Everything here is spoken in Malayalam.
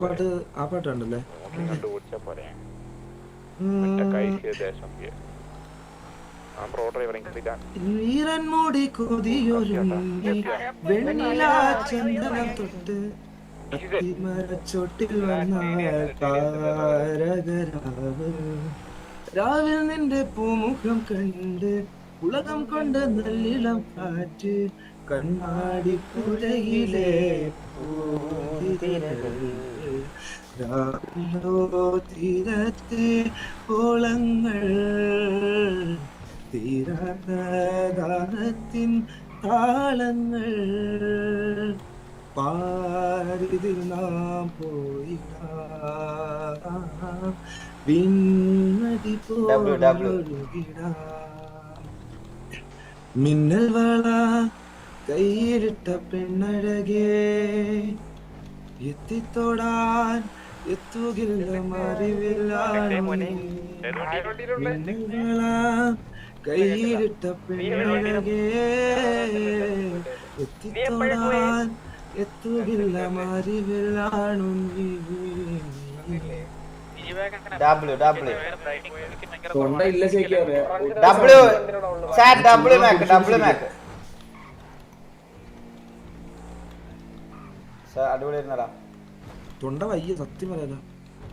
പാട്ട് ആ പാട്ടുണ്ടല്ലേ വീരൻ മൂടി കൊതിയൊരുങ്ങി വെണ്ണില ചന്ദനം തൊട്ട് അത്തിമരച്ചോട്ടിൽ വന്ന താരകരാവ് രാവിൽ നിന്റെ പൂമുഖം കണ്ട് ഉലകം കൊണ്ട് നല്ലിളം കാറ്റ് കണ്ണാടി പുഴയിലെ രാവിലോ തീരത്തെ ഓളങ്ങൾ തീരാത്ത ഗാനത്തിൻ താളങ്ങൾ പാരിതിൽ നാം പോയി വിണ്ണതി പോലൊഴുകിടാം മിന്നൽ വള കയ്യിലിട്ട പെണ്ണഴകേ എത്തിത്തോടാൻ എത്തുകില്ല മറിവില്ലാണോ മിന്നൽ വള കയ്യിലിട്ട പെണ്ണഴകേ എത്തിത്തോടാൻ എത്തുകില്ല മറിവില്ലാണു W തൊണ്ട ഇല്ല ശരിക്കും W chat W Mac sir അടിപൊളിയായിരുന്നടാ തൊണ്ട വയ്യ സത്യം പറയാലോ